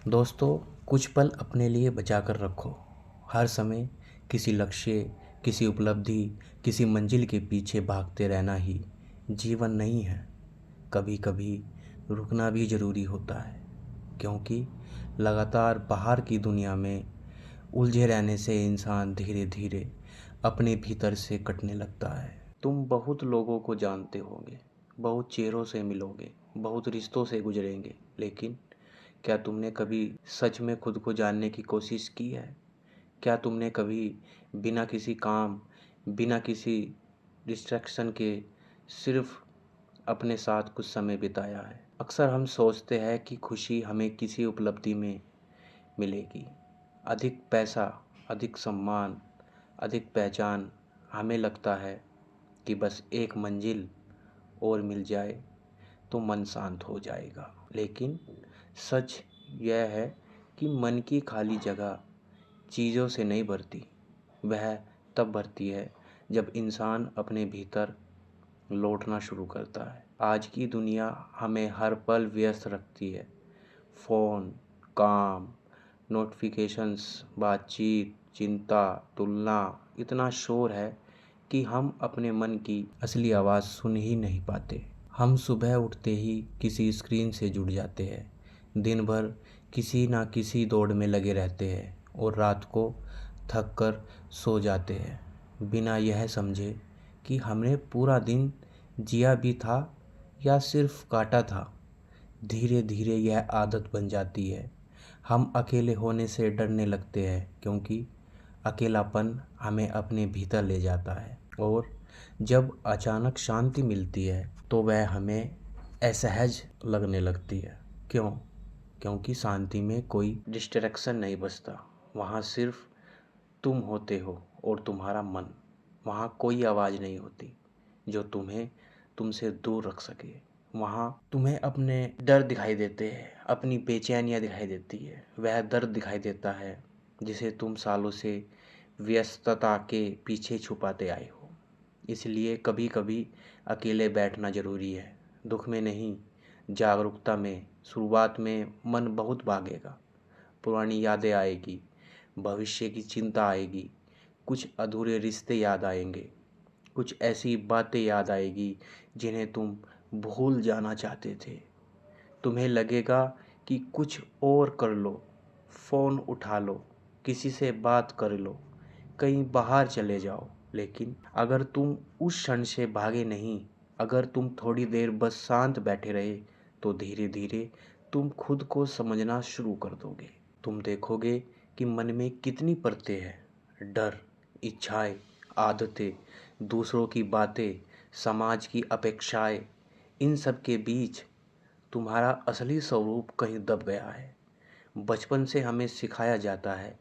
दोस्तों, कुछ पल अपने लिए बचा कर रखो। हर समय किसी लक्ष्य, किसी उपलब्धि, किसी मंजिल के पीछे भागते रहना ही जीवन नहीं है। कभी कभी रुकना भी ज़रूरी होता है, क्योंकि लगातार बाहर की दुनिया में उलझे रहने से इंसान धीरे धीरे अपने भीतर से कटने लगता है। तुम बहुत लोगों को जानते होंगे, बहुत चेहरों से मिलोगे, बहुत रिश्तों से गुजरेंगे, लेकिन क्या तुमने कभी सच में खुद को जानने की कोशिश की है? क्या तुमने कभी बिना किसी काम, बिना किसी डिस्ट्रैक्शन के सिर्फ अपने साथ कुछ समय बिताया है? अक्सर हम सोचते हैं कि खुशी हमें किसी उपलब्धि में मिलेगी, अधिक पैसा, अधिक सम्मान, अधिक पहचान। हमें लगता है कि बस एक मंजिल और मिल जाए तो मन शांत हो जाएगा। लेकिन सच यह है कि मन की खाली जगह चीज़ों से नहीं भरती, वह तब भरती है जब इंसान अपने भीतर लौटना शुरू करता है। आज की दुनिया हमें हर पल व्यस्त रखती है। फ़ोन, काम, नोटिफिकेशंस, बातचीत, चिंता, तुलना, इतना शोर है कि हम अपने मन की असली आवाज़ सुन ही नहीं पाते। हम सुबह उठते ही किसी स्क्रीन से जुड़ जाते हैं, दिन भर किसी ना किसी दौड़ में लगे रहते हैं और रात को थक कर सो जाते हैं, बिना यह समझे कि हमने पूरा दिन जिया भी था या सिर्फ काटा था। धीरे धीरे यह आदत बन जाती है। हम अकेले होने से डरने लगते हैं, क्योंकि अकेलापन हमें अपने भीतर ले जाता है, और जब अचानक शांति मिलती है तो वह हमें असहज लगने लगती है। क्यों? क्योंकि शांति में कोई डिस्ट्रैक्शन नहीं बचता। वहाँ सिर्फ तुम होते हो और तुम्हारा मन। वहाँ कोई आवाज़ नहीं होती जो तुम्हें तुमसे दूर रख सके। वहाँ तुम्हें अपने डर दिखाई देते हैं, अपनी बेचैनियाँ दिखाई देती है, वह दर्द दिखाई देता है जिसे तुम सालों से व्यस्तता के पीछे छुपाते आए हो। इसलिए कभी कभी अकेले बैठना ज़रूरी है, दुख में नहीं, जागरूकता में। शुरुआत में मन बहुत भागेगा, पुरानी यादें आएगी, भविष्य की चिंता आएगी, कुछ अधूरे रिश्ते याद आएंगे, कुछ ऐसी बातें याद आएगी जिन्हें तुम भूल जाना चाहते थे। तुम्हें लगेगा कि कुछ और कर लो, फ़ोन उठा लो, किसी से बात कर लो, कहीं बाहर चले जाओ। लेकिन अगर तुम उस क्षण से भागे नहीं, अगर तुम थोड़ी देर बस शांत बैठे रहे, तो धीरे धीरे तुम खुद को समझना शुरू कर दोगे। तुम देखोगे कि मन में कितनी परतें हैं, डर, इच्छाएं, आदतें, दूसरों की बातें, समाज की अपेक्षाएं। इन सब के बीच तुम्हारा असली स्वरूप कहीं दब गया है। बचपन से हमें सिखाया जाता है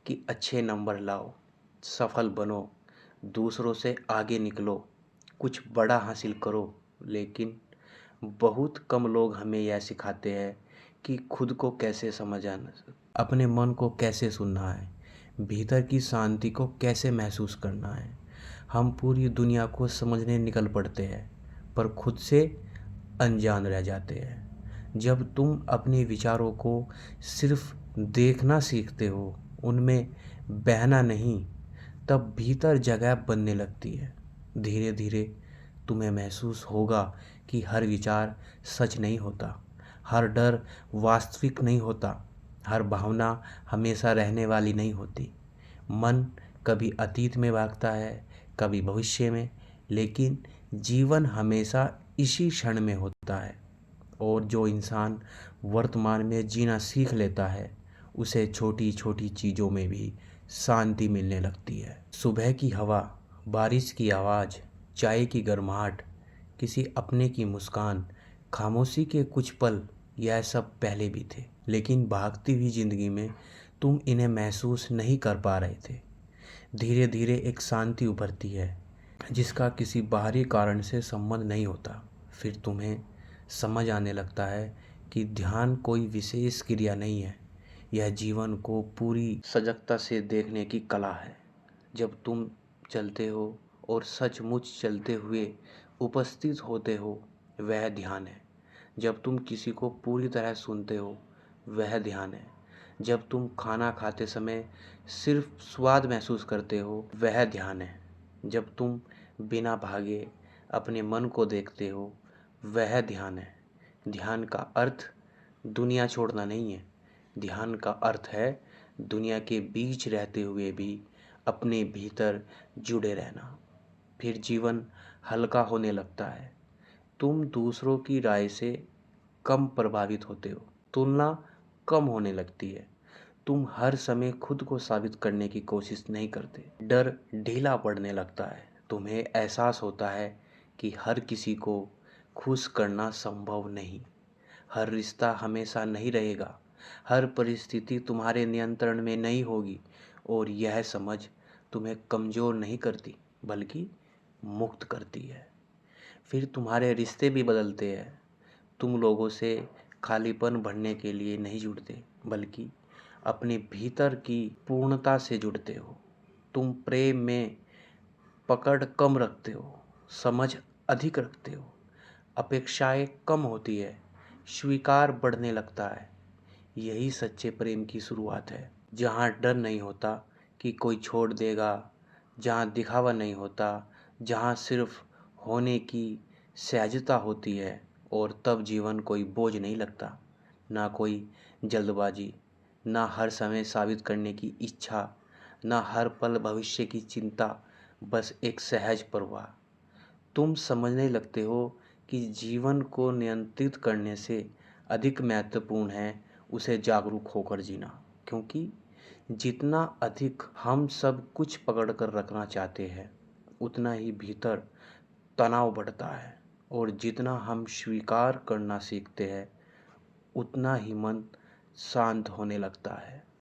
कि अच्छे नंबर लाओ, सफल बनो, दूसरों से आगे निकलो, कुछ बड़ा हासिल करो। लेकिन बहुत कम लोग हमें यह सिखाते हैं कि खुद को कैसे समझना, अपने मन को कैसे सुनना है, भीतर की शांति को कैसे महसूस करना है। हम पूरी दुनिया को समझने निकल पड़ते हैं, पर खुद से अनजान रह जाते हैं। जब तुम अपने विचारों को सिर्फ देखना सीखते हो, उनमें बहना नहीं, तब भीतर जगह बनने लगती है। धीरे धीरे तुम्हें महसूस होगा कि हर विचार सच नहीं होता, हर डर वास्तविक नहीं होता, हर भावना हमेशा रहने वाली नहीं होती। मन कभी अतीत में भागता है, कभी भविष्य में, लेकिन जीवन हमेशा इसी क्षण में होता है। और जो इंसान वर्तमान में जीना सीख लेता है, उसे छोटी छोटी चीज़ों में भी शांति मिलने लगती है। सुबह की हवा, बारिश की आवाज़, चाय की गर्माहट, किसी अपने की मुस्कान, खामोशी के कुछ पल, यह सब पहले भी थे, लेकिन भागती हुई ज़िंदगी में तुम इन्हें महसूस नहीं कर पा रहे थे। धीरे धीरे एक शांति उभरती है जिसका किसी बाहरी कारण से संबंध नहीं होता। फिर तुम्हें समझ आने लगता है कि ध्यान कोई विशेष क्रिया नहीं है, यह जीवन को पूरी सजगता से देखने की कला है। जब तुम चलते हो और सचमुच चलते हुए उपस्थित होते हो, वह ध्यान है। जब तुम किसी को पूरी तरह सुनते हो, वह ध्यान है। जब तुम खाना खाते समय सिर्फ स्वाद महसूस करते हो, वह ध्यान है। जब तुम बिना भागे अपने मन को देखते हो, वह ध्यान है। ध्यान का अर्थ दुनिया छोड़ना नहीं है। ध्यान का अर्थ है दुनिया के बीच रहते हुए भी अपने भीतर जुड़े रहना। फिर जीवन हल्का होने लगता है। तुम दूसरों की राय से कम प्रभावित होते हो। तुलना कम होने लगती है। तुम हर समय खुद को साबित करने की कोशिश नहीं करते। डर ढीला पड़ने लगता है। तुम्हें एहसास होता है कि हर किसी को खुश करना संभव नहीं। हर रिश्ता हमेशा नहीं रहेगा। हर परिस्थिति तुम्हारे नियंत्रण में नहीं होगी। और यह समझ तुम्हें कमज़ोर नहीं करती, बल्कि मुक्त करती है। फिर तुम्हारे रिश्ते भी बदलते हैं। तुम लोगों से खालीपन भरने के लिए नहीं जुड़ते, बल्कि अपने भीतर की पूर्णता से जुड़ते हो। तुम प्रेम में पकड़ कम रखते हो, समझ अधिक रखते हो, अपेक्षाएं कम होती है, स्वीकार बढ़ने लगता है। यही सच्चे प्रेम की शुरुआत है, जहाँ डर नहीं होता कि कोई छोड़ देगा, जहाँ दिखावा नहीं होता, जहाँ सिर्फ होने की सहजता होती है। और तब जीवन कोई बोझ नहीं लगता, ना कोई जल्दबाजी, ना हर समय साबित करने की इच्छा, ना हर पल भविष्य की चिंता, बस एक सहज परवाह। तुम समझने लगते हो कि जीवन को नियंत्रित करने से अधिक महत्वपूर्ण है उसे जागरूक होकर जीना। क्योंकि जितना अधिक हम सब कुछ पकड़ कर रखना चाहते हैं, उतना ही भीतर तनाव बढ़ता है। और जितना हम स्वीकार करना सीखते हैं, उतना ही मन शांत होने लगता है।